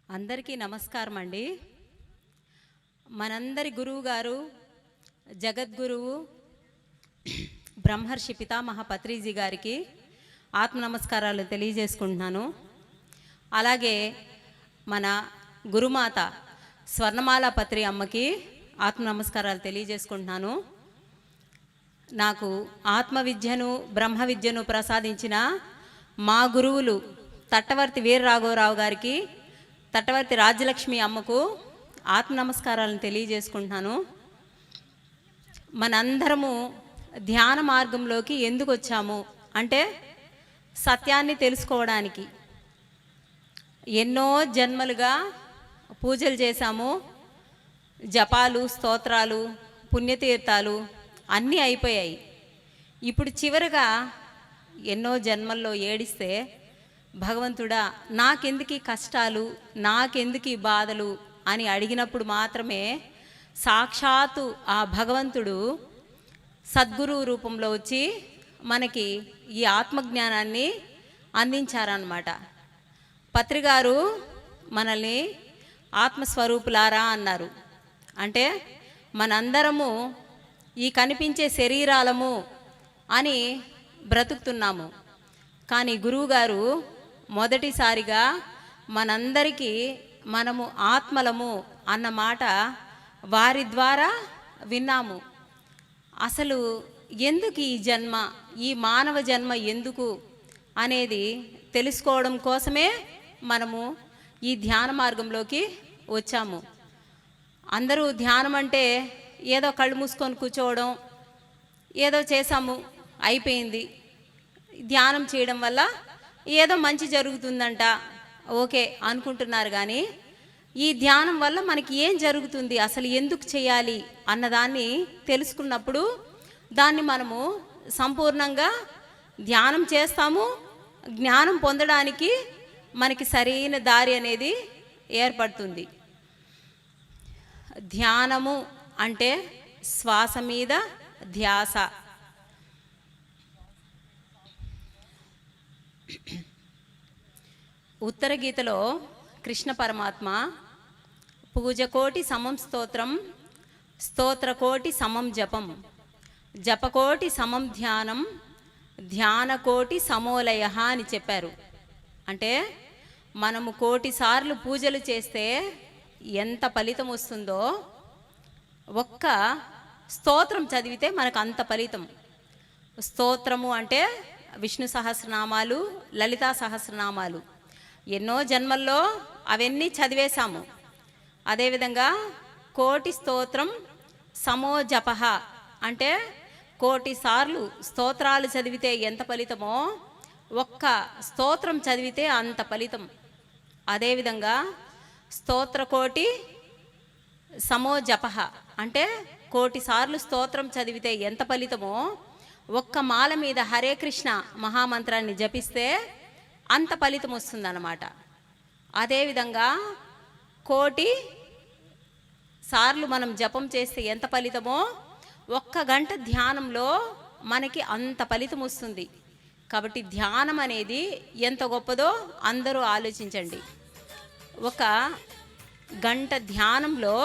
అందరికీ నమస్కారం అండి. మనందరి గురువు గారు జగద్గురువు బ్రహ్మర్షి పితామహ పత్రిజీ గారికి ఆత్మ నమస్కారాలు తెలియజేసుకుంటున్నాను. అలాగే మన గురుమాత స్వర్ణమాల పత్రి అమ్మకి ఆత్మ నమస్కారాలు తెలియజేసుకుంటున్నాను. నాకు ఆత్మ విద్యను బ్రహ్మ విద్యను ప్రసాదించిన మా గురువులు తట్టవర్తి వీర రాఘవరావు గారికి, తట్టవర్తి రాజ్యలక్ష్మి అమ్మకు ఆత్మ నమస్కారాలను తెలియజేసుకుంటున్నాను. మనందరము ధ్యాన మార్గంలోకి ఎందుకు వచ్చాము అంటే సత్యాన్ని తెలుసుకోవడానికి. ఎన్నో జన్మలుగా పూజలు చేశాము, జపాలు, స్తోత్రాలు, పుణ్యతీర్థాలు అన్నీ అయిపోయాయి. ఇప్పుడు చివరగా ఎన్నో జన్మల్లో ఏడిస్తే, భగవంతుడా నాకెందుకు ఈ కష్టాలు, నాకెందుకు ఈ బాధలు అని అడిగినప్పుడు మాత్రమే సాక్షాత్తు ఆ భగవంతుడు సద్గురువు రూపంలో వచ్చి మనకి ఈ ఆత్మజ్ఞానాన్ని అందించారన్నమాట. పత్రిగారు మనల్ని ఆత్మస్వరూపులారా అన్నారు. అంటే మనందరము ఈ కనిపించే శరీరాలము అని బ్రతుకుతున్నాము. కానీ గురువుగారు మొదటిసారిగా మనందరికీ మనము ఆత్మలము అన్న మాట వారి ద్వారా విన్నాము. అసలు ఎందుకు ఈ జన్మ, ఈ మానవ జన్మ ఎందుకు అనేది తెలుసుకోవడం కోసమే మనము ఈ ధ్యాన మార్గంలోకి వచ్చాము. అందరూ ధ్యానం అంటే ఏదో కళ్ళు మూసుకొని కూర్చోవడం, ఏదో చేసాము అయిపోయింది, ధ్యానం చేయడం వల్ల ఏదో మంచి జరుగుతుందంట ఓకే అనుకుంటున్నారు. కానీ ఈ ధ్యానం వల్ల మనకి ఏం జరుగుతుంది, అసలు ఎందుకు చేయాలి అన్నదాన్ని తెలుసుకున్నప్పుడు దాన్ని మనము సంపూర్ణంగా ధ్యానం చేస్తాము. జ్ఞానం పొందడానికి మనకి సరైన దారి అనేది ఏర్పడుతుంది. ధ్యానము అంటే శ్వాస మీద ధ్యాస. ఉత్తర గీతలో కృష్ణ పరమాత్మ పూజకోటి సమం స్తోత్రం, స్తోత్రకోటి సమం జపం, జపకోటి సమం ధ్యానం, ధ్యానకోటి సమోలయ అని చెప్పారు. అంటే మనము 1,000,000 సార్లు పూజలు చేస్తే ఎంత ఫలితం వస్తుందో ఒక్క స్తోత్రం చదివితే మనకు అంత ఫలితం. స్తోత్రము అంటే విష్ణు సహస్రనామాలు, లలితా సహస్రనామాలు ఎన్నో జన్మల్లో అవన్నీ చదివేశాము. అదేవిధంగా 1,000,000 స్తోత్రం సమో జపః అంటే 1,000,000 సార్లు స్తోత్రాలు చదివితే ఎంత ఫలితమో ఒక్క స్తోత్రం చదివితే అంత ఫలితం. అదేవిధంగా స్తోత్రకోటి సమో జపః అంటే 1,000,000 సార్లు స్తోత్రం చదివితే ఎంత ఫలితమో ఒక్క మాల మీద హరే కృష్ణ మహామంత్రాన్ని జపిస్తే అంత ఫలితం వస్తుందన్నమాట. అదేవిధంగా 1,000,000 సార్లు మనం జపం చేస్తే ఎంత ఫలితమో 1 గంట ధ్యానంలో మనకి అంత ఫలితం వస్తుంది. కాబట్టి ధ్యానం అనేది ఎంత గొప్పదో అందరూ ఆలోచించండి. 1 గంట ధ్యానంలో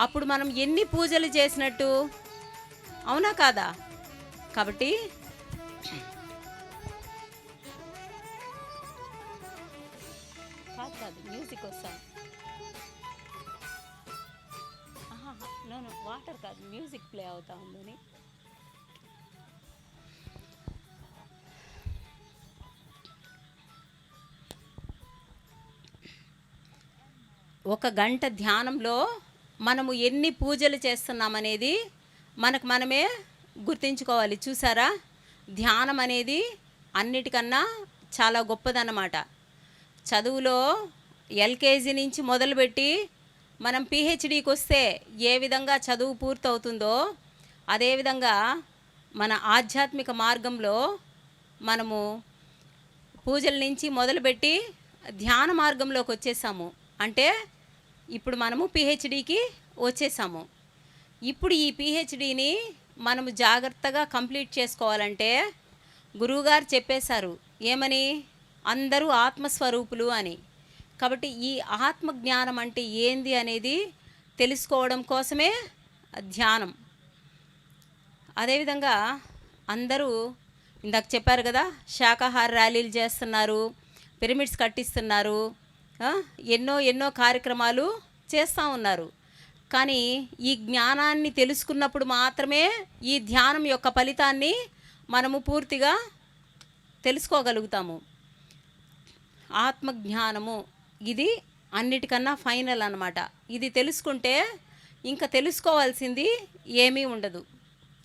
అప్పుడు మనం ఎన్ని పూజలు చేసినట్టు, అవునా కాదా? కాబట్టి కాదు మ్యూజిక్ వస్తాను, నో వాటర్ కాదు మ్యూజిక్ ప్లే అవుతా ఉందని. ఒక గంట ధ్యానంలో మనము ఎన్ని పూజలు చేస్తున్నామనేది మనకు మనమే గుర్తించుకోవాలి. చూసారా, ధ్యానం అనేది అన్నిటికన్నా చాలా గొప్పదన్నమాట. చదువులో ఎల్కేజీ నుంచి మొదలుపెట్టి మనం పిహెచ్డికి వస్తే ఏ విధంగా చదువు పూర్తవుతుందో అదేవిధంగా మన ఆధ్యాత్మిక మార్గంలో మనము పూజల నుంచి మొదలుపెట్టి ధ్యాన మార్గంలోకి వచ్చేసాము. అంటే ఇప్పుడు మనము పిహెచ్డికి వచ్చేసాము. ఇప్పుడు ఈ పిహెచ్డిని మనము జాగ్రత్తగా కంప్లీట్ చేసుకోవాలంటే గురువుగారు చెప్పేశారు ఏమని, అందరూ ఆత్మస్వరూపులు అని. కాబట్టి ఈ ఆత్మ జ్ఞానం అంటే ఏంది అనేది తెలుసుకోవడం కోసమే ధ్యానం. అదేవిధంగా అందరూ ఇందాక చెప్పారు కదా, శాకాహార ర్యాలీలు చేస్తున్నారు, పిరమిడ్స్ కట్టిస్తున్నారు, ఎన్నో ఎన్నో కార్యక్రమాలు చేస్తూ ఉన్నారు. కానీ ఈ జ్ఞానాన్ని తెలుసుకున్నప్పుడు మాత్రమే ఈ ధ్యానం యొక్క ఫలితాన్ని మనము పూర్తిగా తెలుసుకోగలుగుతాము. ఆత్మజ్ఞానము ఇది అన్నిటికన్నా ఫైనల్ అన్నమాట. ఇది తెలుసుకుంటే ఇంకా తెలుసుకోవాల్సింది ఏమీ ఉండదు.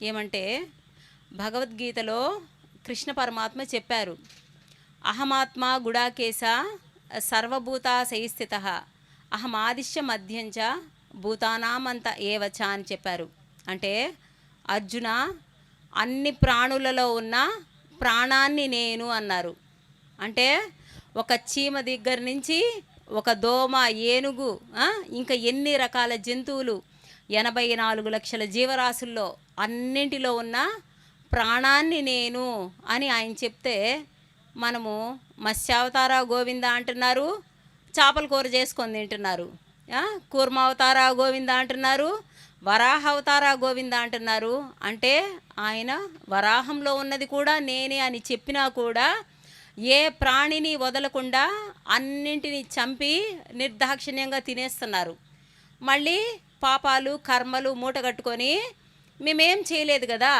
ఏమంటే భగవద్గీతలో కృష్ణ పరమాత్మ చెప్పారు, అహమాత్మ గుడాకేశ సర్వభూతా సైస్థిత అహమాదిశ్య మధ్యంచ భూతానామంత ఏవచ అని చెప్పారు. అంటే అర్జున, అన్ని ప్రాణులలో ఉన్న ప్రాణాన్ని నేను అన్నారు. అంటే ఒక చీమ దగ్గర నుంచి ఒక దోమ, ఏనుగు, ఇంకా ఎన్ని రకాల జంతువులు, 84 లక్షల జీవరాశుల్లో అన్నింటిలో ఉన్న ప్రాణాన్ని నేను అని ఆయన చెప్తే మనము మత్స్యావతార గోవింద అంటున్నారు, చేపల కూర చేసుకొని తింటున్నారు. కూర్మావతార గోవింద అంటున్నారు, వరాహ అవతార గోవింద అంటున్నారు. అంటే ఆయన వరాహంలో ఉన్నది కూడా నేనే అని చెప్పినా కూడా ఏ ప్రాణిని వదలకుండా అన్నింటినీ చంపి నిర్దాక్షిణ్యంగా తినేస్తున్నారు. మళ్ళీ పాపాలు కర్మలు మూటగట్టుకొని మేమేం చేయలేదు కదా,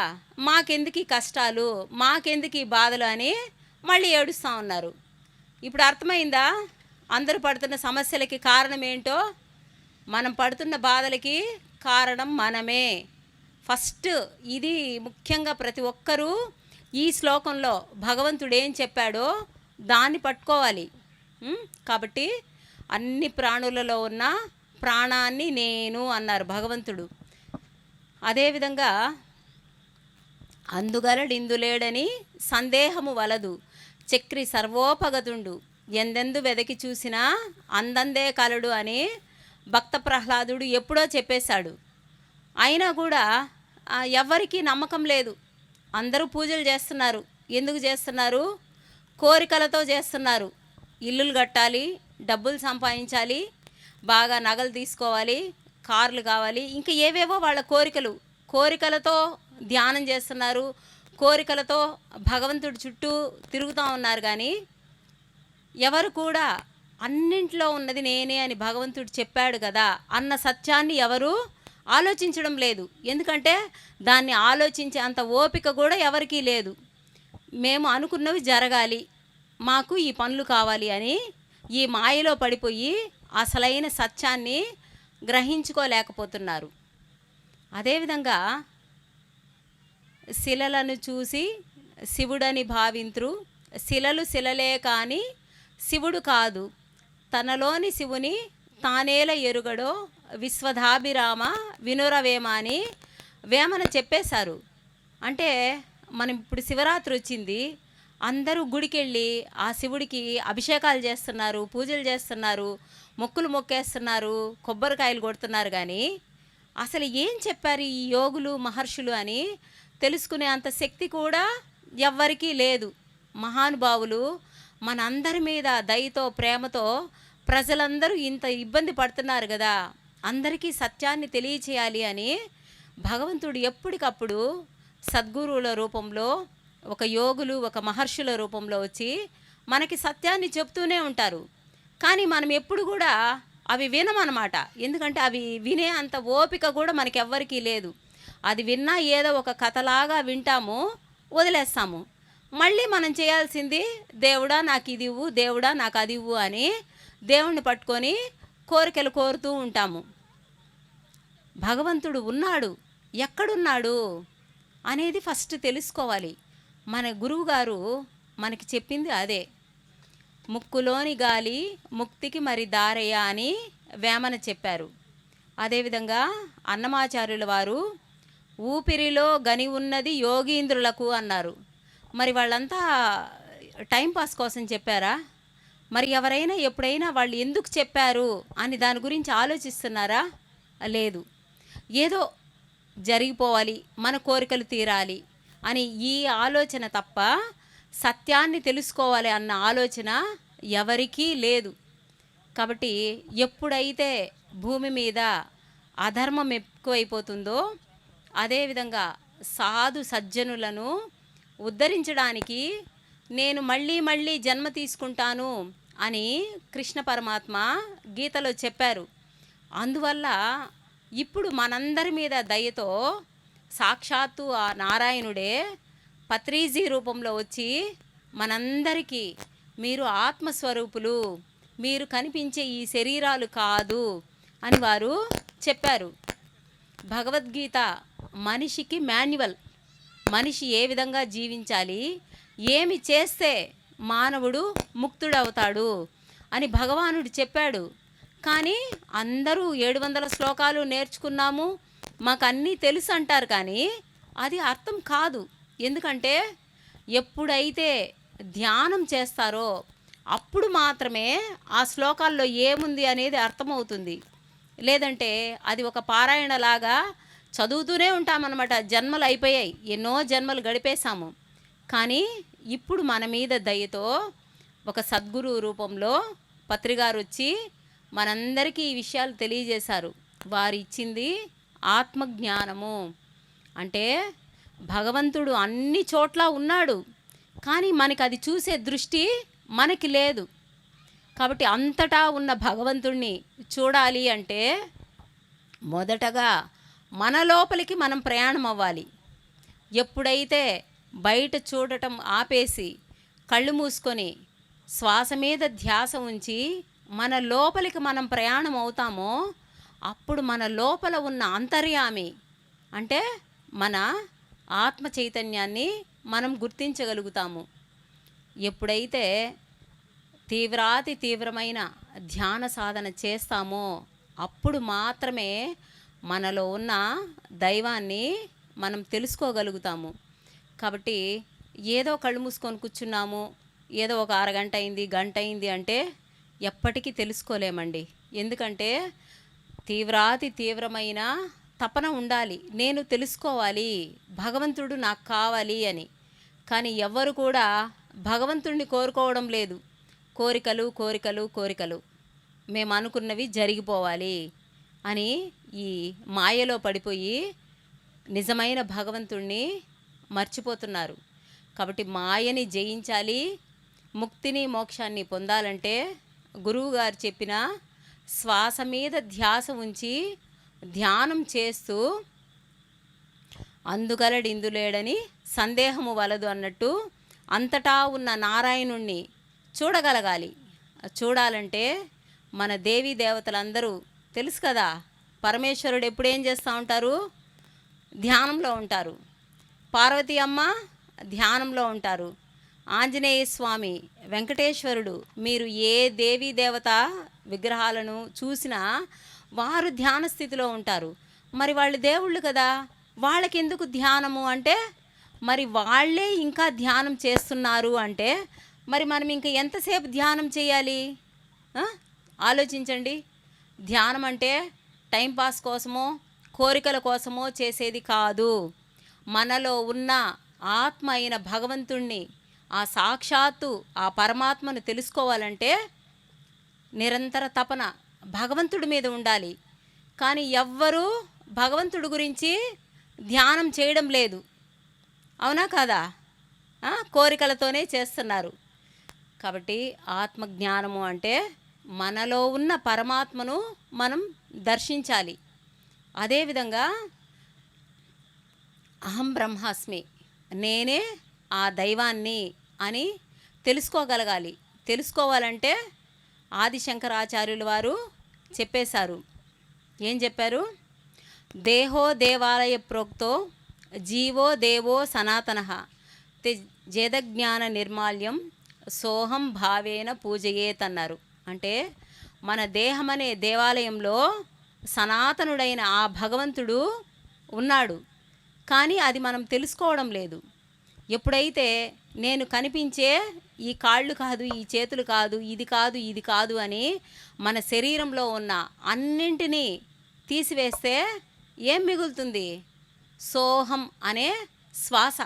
మాకెందుకు ఈ కష్టాలు, మాకెందుకు ఈ బాధలు అని మళ్ళీ ఏడుస్తూ ఉన్నారు. ఇప్పుడు అర్థమైందా అందరూ పడుతున్న సమస్యలకి కారణం ఏంటో? మనం పడుతున్న బాధలకి కారణం మనమే. ఫస్ట్ ఇది ముఖ్యంగా ప్రతి ఒక్కరూ ఈ శ్లోకంలో భగవంతుడు ఏం చెప్పాడో దాన్ని పట్టుకోవాలి. కాబట్టి అన్ని ప్రాణులలో ఉన్న ప్రాణాన్ని నేను అన్నారు భగవంతుడు. అదేవిధంగా అందుగలడిందులేడని సందేహము వలదు, చక్రి సర్వోపగతుండు, ఎందెందు వెదకి చూసినా అందందే కలడు అని భక్త ప్రహ్లాదుడు ఎప్పుడో చెప్పేశాడు. అయినా కూడా ఎవరికీ నమ్మకం లేదు. అందరూ పూజలు చేస్తున్నారు. ఎందుకు చేస్తున్నారు? కోరికలతో చేస్తున్నారు. ఇల్లులు కట్టాలి, డబ్బులు సంపాదించాలి, బాగా నగలు తీసుకోవాలి, కార్లు కావాలి, ఇంకా ఏవేవో వాళ్ళ కోరికలతో ధ్యానం చేస్తున్నారు, కోరికలతో భగవంతుడి చుట్టూ తిరుగుతూ ఉన్నారు. కానీ ఎవరు కూడా అన్నింట్లో ఉన్నది నేనే అని భగవంతుడు చెప్పాడు కదా అన్న సత్యాన్ని ఎవరు ఆలోచించడం లేదు. ఎందుకంటే దాన్ని ఆలోచించే అంత ఓపిక కూడా ఎవరికీ లేదు. మేము అనుకున్నవి జరగాలి, మాకు ఈ పనులు కావాలి అని ఈ మాయలో పడిపోయి అసలైన సత్యాన్ని గ్రహించుకోలేకపోతున్నారు. అదేవిధంగా శిలలను చూసి శివుడని భావింతురు, శిలలు శిలలే కానీ శివుడు కాదు, తనలోని శివుని తానేల ఎరుగడో విశ్వధాభిరామ వినురవేమ అని వేమన చెప్పేశారు. అంటే మనం ఇప్పుడు శివరాత్రి వచ్చింది, అందరూ గుడికెళ్ళి ఆ శివుడికి అభిషేకాలు చేస్తున్నారు, పూజలు చేస్తున్నారు, మొక్కులు మొక్కేస్తున్నారు, కొబ్బరికాయలు కొడుతున్నారు. కానీ అసలు ఏం చెప్పారు ఈ యోగులు మహర్షులు అని తెలుసుకునే అంత శక్తి కూడా ఎవ్వరికీ లేదు. మహానుభావులు మనందరి మీద దయతో ప్రేమతో ప్రజలందరూ ఇంత ఇబ్బంది పడుతున్నారు కదా, అందరికీ సత్యాన్ని తెలియచేయాలి అని భగవంతుడు ఎప్పటికప్పుడు సద్గురువుల రూపంలో, ఒక యోగులు, ఒక మహర్షుల రూపంలో వచ్చి మనకి సత్యాన్ని చెప్తూనే ఉంటారు. కానీ మనం ఎప్పుడు కూడా అవి వినమన్నమాట. ఎందుకంటే అవి వినే అంత ఓపిక కూడా మనకెవ్వరికీ లేదు. అది విన్నా ఏదో ఒక కథలాగా వింటాము, వదిలేస్తాము. మళ్ళీ మనం చేయాల్సింది దేవుడా నాకు ఇది ఇవ్వు, దేవుడా నాకు అది ఇవ్వు అని దేవుణ్ణి పట్టుకొని కోరికలు కోరుతూ ఉంటాము. భగవంతుడు ఉన్నాడు, ఎక్కడున్నాడు అనేది ఫస్ట్ తెలుసుకోవాలి. మన గురువుగారు మనకి చెప్పింది అదే. ముక్కులోని గాలి ముక్తికి మరి దారయ్య అని వేమన చెప్పారు. అదేవిధంగా అన్నమాచార్యుల వారు ఊపిరిలో గని ఉన్నది యోగీంద్రులకు అన్నారు. మరి వాళ్ళంతా టైంపాస్ కోసం చెప్పారా? మరి ఎవరైనా ఎప్పుడైనా వాళ్ళు ఎందుకు చెప్పారు అని దాని గురించి ఆలోచిస్తున్నారా? లేదు. ఏదో జరిగిపోవాలి, మన కోరికలు తీరాలి అని ఈ ఆలోచన తప్ప సత్యాన్ని తెలుసుకోవాలి అన్న ఆలోచన ఎవరికీ లేదు. కాబట్టి ఎప్పుడైతే భూమి మీద అధర్మం ఎక్కువైపోతుందో, అదేవిధంగా సాధు సజ్జనులను ఉద్ధరించడానికి నేను మళ్ళీ మళ్ళీ జన్మ తీసుకుంటాను అని కృష్ణ పరమాత్మ గీతలో చెప్పారు. అందువల్ల ఇప్పుడు మనందరి మీద దయతో సాక్షాత్తు ఆ నారాయణుడే పత్రిజీ రూపంలో వచ్చి మనందరికీ మీరు ఆత్మస్వరూపులు, మీరు కనిపించే ఈ శరీరాలు కాదు అని వారు చెప్పారు. భగవద్గీత మనిషికి మాన్యువల్, మనిషి ఏ విధంగా జీవించాలి, ఏమి చేస్తే మానవుడు ముక్తుడవుతాడు అని భగవానుడు చెప్పాడు. కానీ అందరూ 700 శ్లోకాలు నేర్చుకున్నాము, మాకు అన్నీ తెలుసు అంటారు, కానీ అది అర్థం కాదు. ఎందుకంటే ఎప్పుడైతే ధ్యానం చేస్తారో అప్పుడు మాత్రమే ఆ శ్లోకాల్లో ఏముంది అనేది అర్థమవుతుంది. లేదంటే అది ఒక పారాయణలాగా చదువుతూనే ఉంటామన్నమాట. జన్మలు అయిపోయాయి, ఎన్నో జన్మలు గడిపేశాము. కానీ ఇప్పుడు మన మీద దయతో ఒక సద్గురు రూపంలో పత్రిగారు వచ్చి మనందరికీ ఈ విషయాలు తెలియజేశారు. వారు ఇచ్చింది ఆత్మజ్ఞానము. అంటే భగవంతుడు అన్ని చోట్ల ఉన్నాడు, కానీ మనకి అది చూసే దృష్టి మనకి లేదు. కాబట్టి అంతటా ఉన్న భగవంతుణ్ణి చూడాలి అంటే మొదటగా మన లోపలికి మనం ప్రయాణం అవ్వాలి. ఎప్పుడైతే బయట చూడటం ఆపేసి కళ్ళు మూసుకొని శ్వాస మీద ధ్యాస ఉంచి మన లోపలికి మనం ప్రయాణం అవుతామో అప్పుడు మన లోపల ఉన్న అంతర్యామి అంటే మన ఆత్మ చైతన్యాన్ని మనం గుర్తించగలుగుతాము. ఎప్పుడైతే తీవ్రాతి తీవ్రమైన ధ్యాన సాధన చేస్తామో అప్పుడు మాత్రమే మనలో ఉన్న దైవాన్ని మనం తెలుసుకోగలుగుతాము. కాబట్టి ఏదో కళ్ళు మూసుకొని కూర్చున్నాము, ఏదో ఒక అరగంట అయింది, గంట అయింది అంటే ఎప్పటికీ తెలుసుకోలేమండి. ఎందుకంటే తీవ్రాతి తీవ్రమైన తపన ఉండాలి, నేను తెలుసుకోవాలి, భగవంతుడు నాకు కావాలి అని. కానీ ఎవ్వరు కూడా భగవంతుడిని కోరుకోవడం లేదు. కోరికలు కోరికలు కోరికలు, మేము అనుకున్నవి జరిగిపోవాలి అని ఈ మాయలో పడిపోయి నిజమైన భగవంతుణ్ణి మర్చిపోతున్నారు. కాబట్టి మాయని జయించాలి, ముక్తిని మోక్షాన్ని పొందాలంటే గురువుగారు చెప్పిన శ్వాస మీద ధ్యాస ఉంచి ధ్యానం చేస్తూ అందుగలడిందులేడని సందేహము వలదు అన్నట్టు అంతటా ఉన్న నారాయణుణ్ణి చూడగలగాలి. చూడాలంటే మన దేవీ దేవతలందరూ తెలుసు కదా, పరమేశ్వరుడు ఎప్పుడు ఏం చేస్తూ ఉంటారు, ధ్యానంలో ఉంటారు. పార్వతీ అమ్మ ధ్యానంలో ఉంటారు. ఆంజనేయ స్వామి, వెంకటేశ్వరుడు, మీరు ఏ దేవీ దేవత విగ్రహాలను చూసినా వారు ధ్యాన స్థితిలో ఉంటారు. మరి వాళ్ళు దేవుళ్ళు కదా, వాళ్ళకెందుకు ధ్యానము అంటే మరి వాళ్ళే ఇంకా ధ్యానం చేస్తున్నారు అంటే మరి మనం ఇంకా ఎంతసేపు ధ్యానం చేయాలి? ఆలోచించండి. ధ్యానం అంటే టైంపాస్ కోసమో కోరికల కోసమో చేసేది కాదు. మనలో ఉన్న ఆత్మ అయిన భగవంతుణ్ణి, ఆ సాక్షాత్తు ఆ పరమాత్మను తెలుసుకోవాలంటే నిరంతర తపన భగవంతుడి మీద ఉండాలి. కానీ ఎవ్వరూ భగవంతుడి గురించి ధ్యానం చేయడం లేదు, అవునా కాదా? కోరికలతోనే చేస్తున్నారు. కాబట్టి ఆత్మజ్ఞానము అంటే మనలో ఉన్న పరమాత్మను మనం దర్శించాలి. అదేవిధంగా అహం బ్రహ్మాస్మి, నేనే ఆ దైవాన్ని అని తెలుసుకోగలగాలి. తెలుసుకోవాలంటే ఆదిశంకరాచార్యులు వారు చెప్పేశారు. ఏం చెప్పారు? దేహో దేవాలయ ప్రోక్తో జీవో దేవో సనాతనః జేదజ్ఞాన నిర్మాల్యం సోహం భావేన పూజయేత్ అన్నారు. అంటే మన దేహం అనే దేవాలయంలో సనాతనుడైన ఆ భగవంతుడు ఉన్నాడు, కానీ అది మనం తెలుసుకోవడం లేదు. ఎప్పుడైతే నేను కనిపించే ఈ కాళ్ళు కాదు, ఈ చేతులు కాదు, ఇది కాదు, ఇది కాదు అని మన శరీరంలో ఉన్న అన్నింటినీ తీసివేస్తే ఏం మిగులుతుంది? సోహం అనే శ్వాస,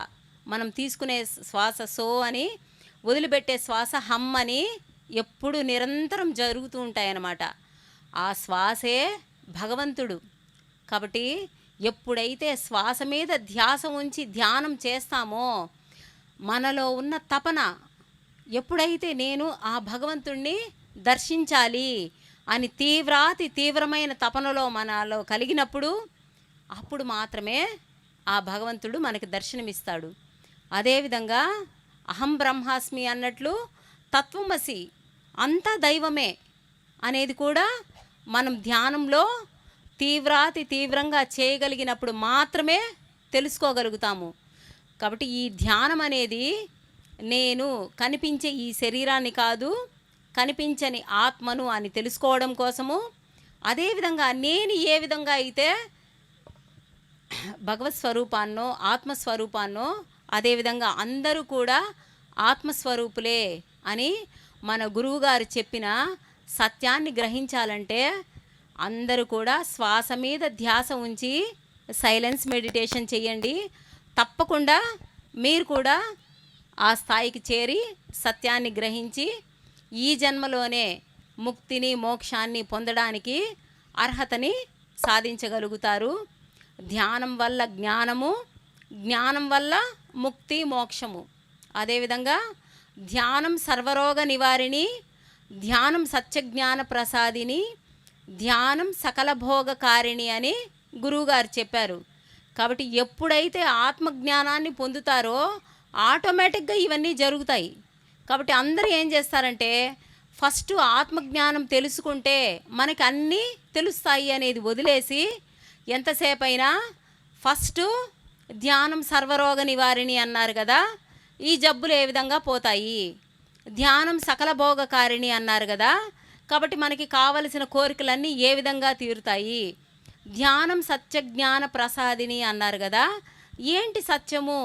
మనం తీసుకునే శ్వాస సో అని, వదిలిపెట్టే శ్వాస హమ్ అని ఎప్పుడు నిరంతరం జరుగుతూ ఉంటాయన్నమాట. ఆ శ్వాసే భగవంతుడు. కాబట్టి ఎప్పుడైతే శ్వాస మీద ధ్యాస ఉంచి ధ్యానం చేస్తామో, మనలో ఉన్న తపన ఎప్పుడైతే నేను ఆ భగవంతుణ్ణి దర్శించాలి అని తీవ్రమైన తపనలో మనలో కలిగినప్పుడు, అప్పుడు మాత్రమే ఆ భగవంతుడు మనకి దర్శనమిస్తాడు. అదేవిధంగా అహం బ్రహ్మాస్మి అన్నట్లు తత్వమసి అంతా దైవమే అనేది కూడా మనం ధ్యానంలో తీవ్రంగా చేయగలిగినప్పుడు మాత్రమే తెలుసుకోగలుగుతాము. కాబట్టి ఈ ధ్యానం అనేది నేను కనిపించే ఈ శరీరాన్ని కాదు, కనిపించని ఆత్మను అని తెలుసుకోవడం కోసము, అదేవిధంగా నేను ఏ విధంగా అయితే భగవత్ స్వరూపాన్నో ఆత్మస్వరూపాన్నో, అదేవిధంగా అందరూ కూడా ఆత్మస్వరూపులే అని మన గురువుగారు చెప్పిన సత్యాన్ని గ్రహించాలంటే అందరూ కూడా శ్వాస మీద ధ్యాస ఉంచి సైలెన్స్ మెడిటేషన్ చేయండి. తప్పకుండా మీరు కూడా ఆ స్థాయికి చేరి సత్యాన్ని గ్రహించి ఈ జన్మలోనే ముక్తిని మోక్షాన్ని పొందడానికి అర్హతని సాధించగలుగుతారు. ధ్యానం వల్ల జ్ఞానము, జ్ఞానం వల్ల ముక్తి మోక్షము. అదేవిధంగా ధ్యానం సర్వరోగ నివారిణి, ధ్యానం సత్యజ్ఞాన ప్రసాదిని, ధ్యానం సకల భోగకారిణి అని గురువుగారు చెప్పారు. కాబట్టి ఎప్పుడైతే ఆత్మజ్ఞానాన్ని పొందుతారో ఆటోమేటిక్గా ఇవన్నీ జరుగుతాయి. కాబట్టి అందరూ ఏం చేస్తారంటే ఫస్ట్ ఆత్మజ్ఞానం తెలుసుకుంటే మనకి అన్నీ తెలుస్తాయి అనేది వదిలేసి ఎంతసేపు అయినా ఫస్ట్ ధ్యానం సర్వరోగ నివారిణి అన్నారు కదా, ఈ జబ్బులు ఏ విధంగా పోతాయి, ధ్యానం సకల భోగకారిణి అన్నారు కదా, కాబట్టి మనకి కావలసిన కోరికలన్నీ ఏ విధంగా తీరుతాయి, ధ్యానం సత్యజ్ఞాన ప్రసాదిని అన్నారు కదా, ఏంటి సత్యము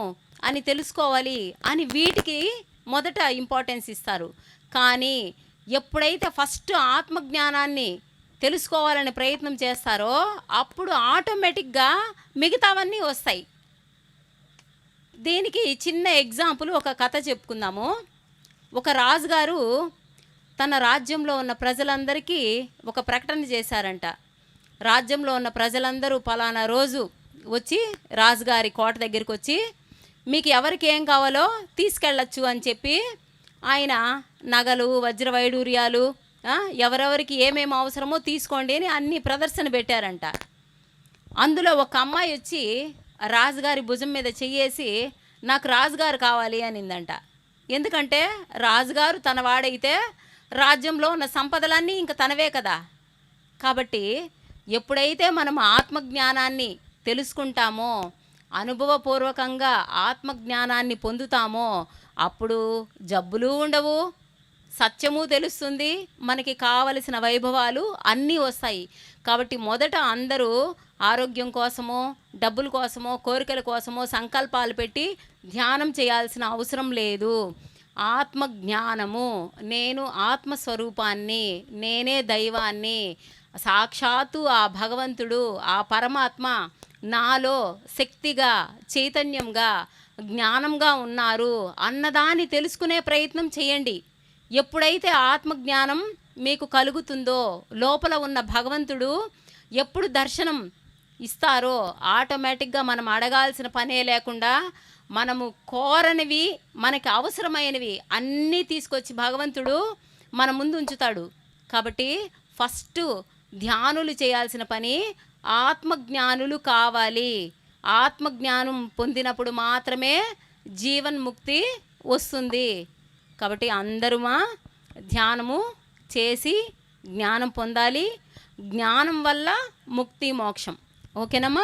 అని తెలుసుకోవాలి అని వీటికి మొదట ఇంపార్టెన్స్ ఇస్తారు. కానీ ఎప్పుడైతే ఫస్ట్ ఆత్మజ్ఞానాన్ని తెలుసుకోవాలని ప్రయత్నం చేస్తారో అప్పుడు ఆటోమేటిక్గా మిగతావన్నీ వస్తాయి. దీనికి చిన్న ఎగ్జాంపుల్, ఒక కథ చెప్పుకుందాము. ఒక రాజుగారు తన రాజ్యంలో ఉన్న ప్రజలందరికీ ఒక ప్రకటన చేశారంట. రాజ్యంలో ఉన్న ప్రజలందరూ పలానా రోజు వచ్చి రాజుగారి కోట దగ్గరికి వచ్చి మీకు ఎవరికి ఏం కావాలో తీసుకెళ్ళచ్చు అని చెప్పి ఆయన నగలు వజ్ర వైడూర్యాలు ఎవరెవరికి ఏమేమి అవసరమో తీసుకోండి అని అన్ని ప్రదర్శన పెట్టారంట. అందులో ఒక అమ్మాయి వచ్చి రాజుగారి భుజం మీద చెయ్యేసి నాకు రాజుగారు కావాలి అనిందంట. ఎందుకంటే రాజుగారు తన వాడైతే రాజ్యంలో ఉన్న సంపదలన్నీ ఇంక తనవే కదా. కాబట్టి ఎప్పుడైతే మనం ఆత్మజ్ఞానాన్ని తెలుసుకుంటామో, అనుభవపూర్వకంగా ఆత్మజ్ఞానాన్ని పొందుతామో అప్పుడు జబ్బులు ఉండవు, సత్యము తెలుస్తుంది, మనకి కావలసిన వైభవాలు అన్నీ వస్తాయి. కాబట్టి మొదట అందరూ ఆరోగ్యం కోసమో, డబ్బుల కోసమో, కోరికల కోసమో సంకల్పాలు పెట్టి ధ్యానం చేయాల్సిన అవసరం లేదు. ఆత్మజ్ఞానము, నేను ఆత్మస్వరూపాన్ని, నేనే దైవాన్ని, సాక్షాత్తు ఆ భగవంతుడు, ఆ పరమాత్మ నాలో శక్తిగా, చైతన్యంగా, జ్ఞానంగా ఉన్నారు అన్నదాన్ని తెలుసుకునే ప్రయత్నం చేయండి. ఎప్పుడైతే ఆత్మజ్ఞానం మీకు కలుగుతుందో, లోపల ఉన్న భగవంతుడు ఎప్పుడు దర్శనం ఇస్తారో ఆటోమేటిక్గా మనం అడగాల్సిన పనే లేకుండా మనము కోరనివి, మనకి అవసరమైనవి అన్నీ తీసుకొచ్చి భగవంతుడు మన ముందు ఉంచుతాడు. కాబట్టి ఫస్ట్ ధ్యానులు చేయాల్సిన పని ఆత్మజ్ఞానులు కావాలి. ఆత్మజ్ఞానం పొందినప్పుడు మాత్రమే జీవన్ముక్తి వస్తుంది. కాబట్టి అందరూ ధ్యానము చేసి జ్ఞానం పొందాలి. జ్ఞానం వల్ల ముక్తి మోక్షం. ఓకేనమ్మా?